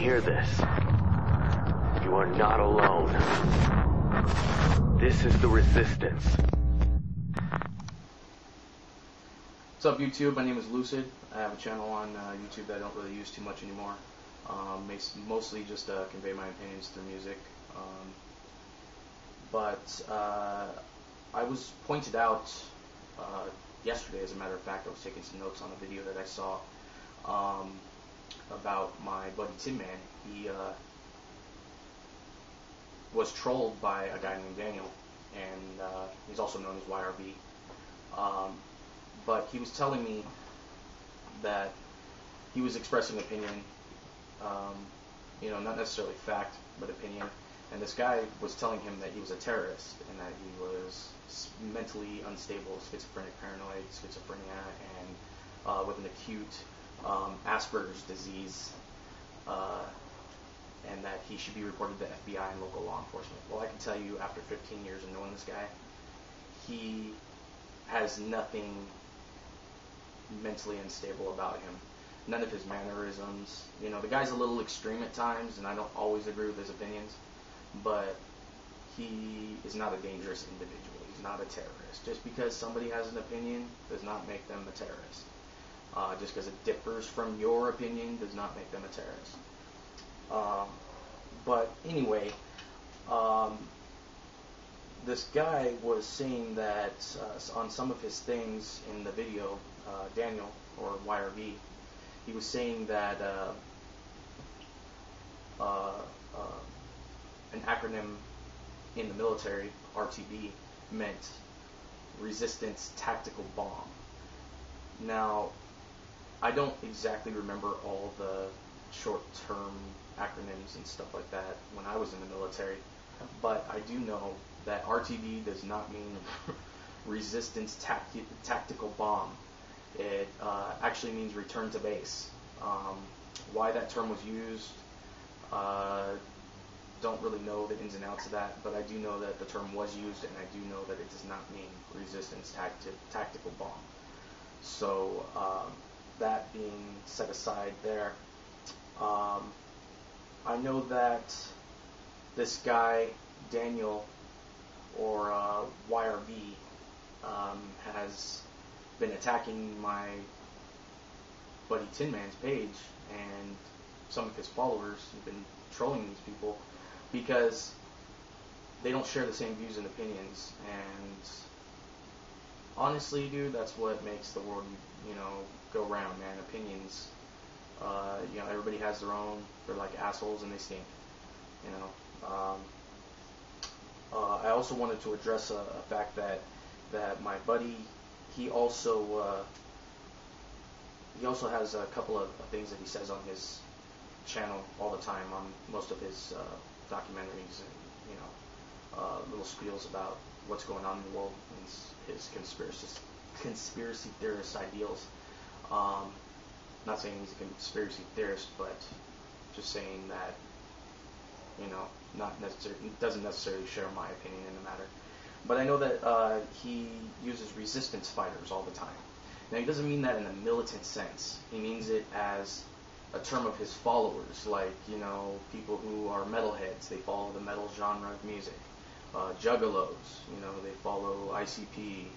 hear this, you are not alone. This is the Resistance. What's up, YouTube? My name is Lucid. I have a channel on YouTube that I don't really use too much anymore. Mostly just convey my opinions through music. But I was pointed out yesterday, as a matter of fact. I was taking some notes on a video that I saw about my buddy Tinman. He was trolled by a guy named Daniel, and he's also known as YRB. But he was telling me that he was expressing opinion, not necessarily fact, but opinion. And this guy was telling him that he was a terrorist and that he was mentally unstable, schizophrenic, paranoid, schizophrenia, and with an acute Asperger's disease, and that he should be reported to FBI and local law enforcement. Well, I can tell you, after 15 years of knowing this guy, he has nothing mentally unstable about him. None of his mannerisms. The guy's a little extreme at times, and I don't always agree with his opinions, but he is not a dangerous individual. He's not a terrorist. Just because somebody has an opinion does not make them a terrorist. Just because it differs from your opinion does not make them a terrorist. But anyway, this guy was saying that on some of his things in the video, Daniel, or YRB, he was saying that an acronym in the military, RTB, meant Resistance Tactical Bomb. Now, I don't exactly remember all the short-term acronyms and stuff like that when I was in the military, but I do know that RTB does not mean Resistance Tactical Bomb. It actually means return to base. Why that term was used, don't really know the ins and outs of that, but I do know that the term was used, and I do know that it does not mean Resistance Tactical Bomb. So that being set aside there, I know that this guy, Daniel, or YRB, has been attacking my buddy Tinman's page and some of his followers have been trolling these people because they don't share the same views and opinions. And honestly, dude, that's what makes the world, go round, man. Opinions. Everybody has their own. They're like assholes and they stink. I also wanted to address a fact that my buddy, he also has a couple of things that he says on his channel all the time, on most of his documentaries and little spiels about what's going on in the world and his conspiracy theorist ideals. Not saying he's a conspiracy theorist, but just saying that doesn't necessarily share my opinion in the matter. But I know that he uses resistance fighters all the time. Now, he doesn't mean that in a militant sense. He means it as a term of his followers, like, people who are metalheads. They follow the metal genre of music. Juggalos, they follow ICP.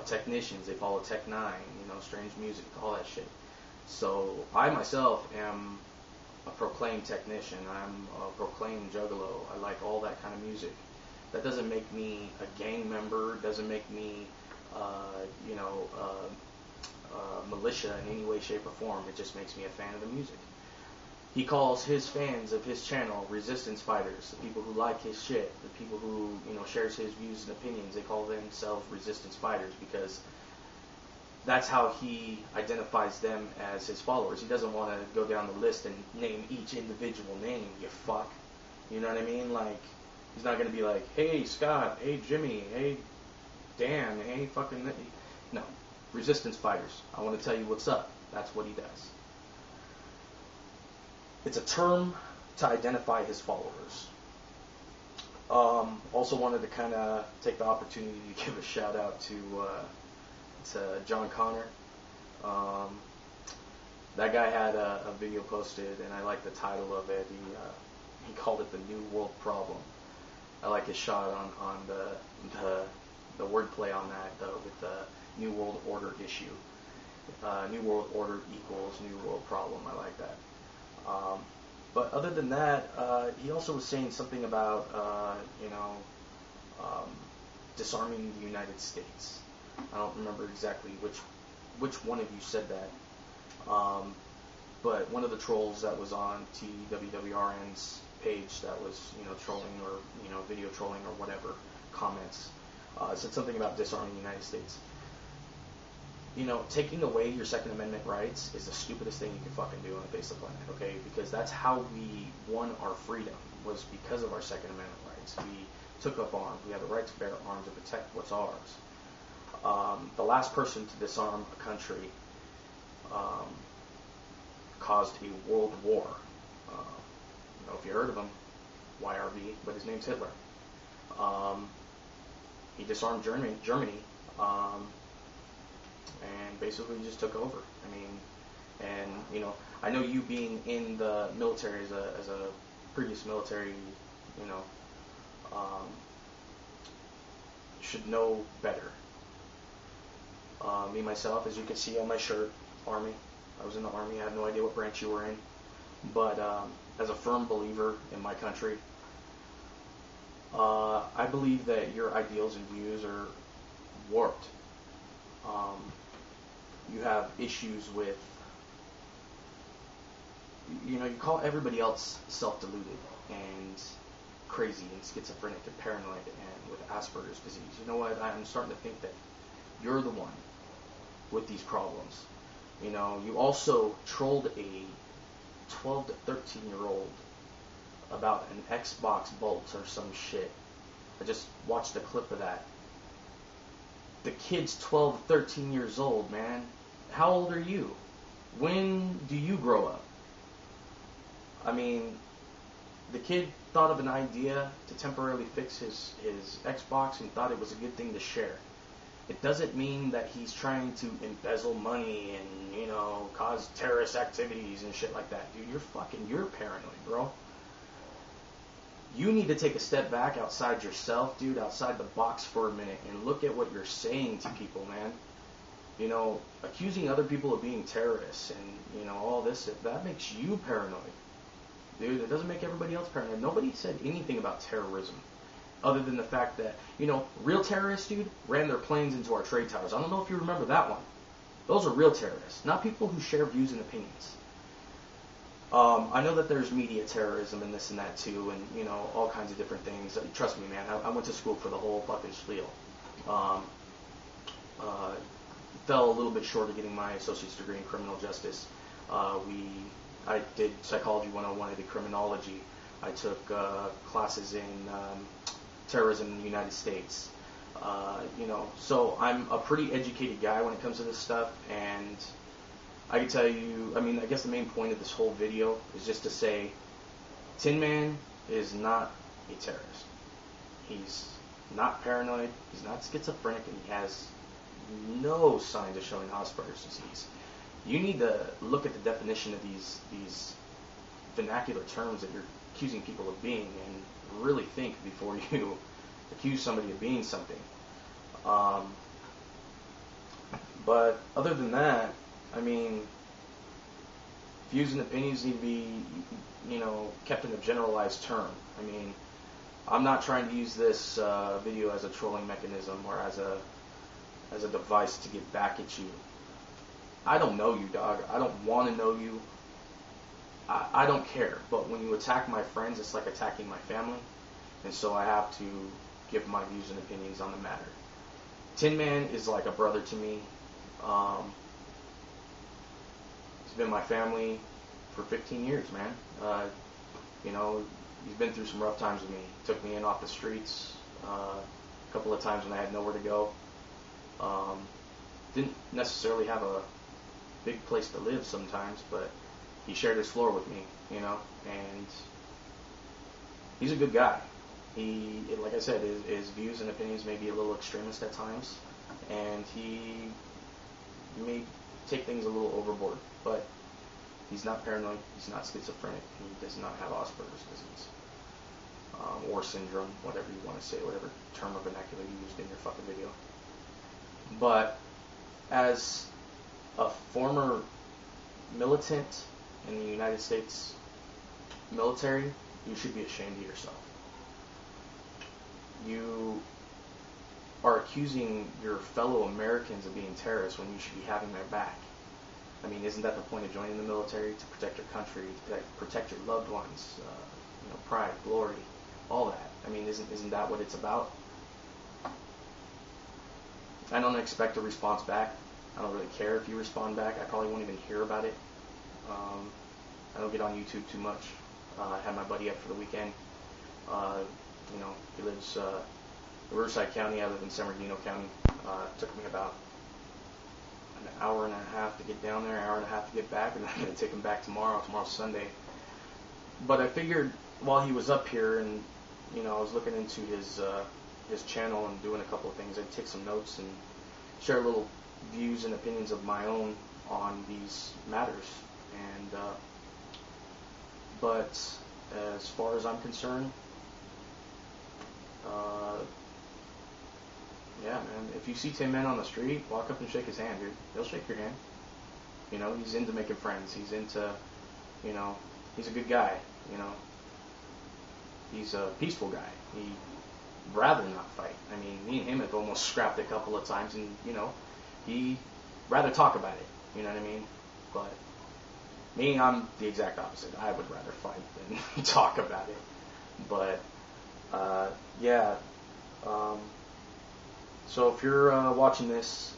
Technicians, they follow Tech 9, strange music, all that shit. So I myself am a proclaimed technician. I'm a proclaimed juggalo. I like all that kind of music. That doesn't make me a gang member. Doesn't make me, militia in any way, shape, or form. It just makes me a fan of the music. He calls his fans of his channel resistance fighters. The people who like his shit, the people who shares his views and opinions. They call themselves resistance fighters because that's how he identifies them as his followers. He doesn't want to go down the list and name each individual name, you fuck. You know what I mean? Like, he's not going to be like, hey, Scott, hey, Jimmy, hey, Dan, hey, fucking... No. Resistance fighters. I want to tell you what's up. That's what he does. It's a term to identify his followers. Also wanted to kind of take the opportunity to give a shout out to John Connor. That guy had a video posted, and I like the title of it. He called it the New World Problem. I like his shot on the wordplay on that, though, with the New World Order issue. New World Order equals New World Problem. I like that. But other than that, he also was saying something about, disarming the United States. I don't remember exactly which one of you said that. But one of the trolls that was on TWWRN's page that was, trolling or, video trolling or whatever, comments, said something about disarming the United States. Taking away your Second Amendment rights is the stupidest thing you can fucking do on the face of the planet, okay? Because that's how we won our freedom, was because of our Second Amendment rights. We took up arms. We have the right to bear arms to protect what's ours. The last person to disarm a country caused a world war. I don't know if you heard of him, YRV, but his name's Hitler. He disarmed Germany, and basically just took over. I know you being in the military as a previous military, should know better. Me, myself, as you can see on my shirt, Army. I was in the Army. I have no idea what branch you were in. But as a firm believer in my country, I believe that your ideals and views are warped. You have issues with, you call everybody else self-deluded and crazy and schizophrenic and paranoid and with Asperger's disease. You know what? I'm starting to think that you're the one with these problems. You also trolled a 12 to 13-year-old about an Xbox Bolt or some shit. I just watched a clip of that. The kid's 12 to 13 years old, man. How old are you? When do you grow up? The kid thought of an idea to temporarily fix his Xbox and thought it was a good thing to share. It doesn't mean that he's trying to embezzle money and, cause terrorist activities and shit like that. Dude, you're paranoid, bro. You need to take a step back outside yourself, dude, outside the box for a minute and look at what you're saying to people, man. Accusing other people of being terrorists and, all this, that makes you paranoid. Dude, it doesn't make everybody else paranoid. Nobody said anything about terrorism other than the fact that, real terrorists, dude, ran their planes into our trade towers. I don't know if you remember that one. Those are real terrorists, not people who share views and opinions. I know that there's media terrorism and this and that too, and, all kinds of different things. Trust me, man, I went to school for the whole fucking spiel. Fell a little bit short of getting my associate's degree in criminal justice. I did Psychology 101, I did criminology. I took classes in terrorism in the United States. So I'm a pretty educated guy when it comes to this stuff, and I can tell you, I guess the main point of this whole video is just to say, Tinman is not a terrorist. He's not paranoid, he's not schizophrenic, and he has no signs of showing Asperger's disease. You need to look at the definition of these vernacular terms that you're accusing people of being and really think before you accuse somebody of being something. But other than that, views and opinions need to be, kept in a generalized term. I'm not trying to use this video as a trolling mechanism or as a device to get back at you. I don't know you, dog. I don't want to know you. I don't care. But when you attack my friends, it's like attacking my family. And so I have to give my views and opinions on the matter. Tinman is like a brother to me. He's been my family for 15 years, man. He's been through some rough times with me. Took me in off the streets a couple of times when I had nowhere to go. Didn't necessarily have a big place to live sometimes, but he shared his floor with me, and he's a good guy. He, like I said, his views and opinions may be a little extremist at times, and he may take things a little overboard, but He's not paranoid. He's not schizophrenic. He does not have Asperger's disease. Or syndrome, whatever you want to say, whatever term or vernacular you used in your fucking video. But as a former militant in the United States military, you should be ashamed of yourself. You are accusing your fellow Americans of being terrorists when you should be having their back. I mean, isn't that the point of joining the military? To protect your country, to protect your loved ones, pride, glory, all that. I mean, isn't that what it's about? I don't expect a response back. I don't really care if you respond back. I probably won't even hear about it. I don't get on YouTube too much. I had my buddy up for the weekend. He lives in Riverside County. I live in San Bernardino County. It took me about an hour and a half to get down there, an hour and a half to get back, and I'm going to take him back tomorrow. Tomorrow's Sunday. But I figured while he was up here, and I was looking into his channel and doing a couple of things, I'd take some notes and share little views and opinions of my own on these matters. And but as far as I'm concerned, yeah, man. If you see Tinman on the street, walk up and shake his hand, dude. He'll shake your hand. He's into making friends. He's into, he's a good guy. He's a peaceful guy. He'd rather not fight. I mean, me and him have almost scrapped a couple of times, and he'd rather talk about it. You know what I mean? But me, I'm the exact opposite. I would rather fight than talk about it. But yeah. So if you're watching this,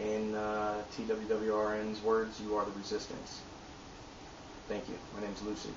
in TWWRN's words, you are the resistance. Thank you. My name's Lucid.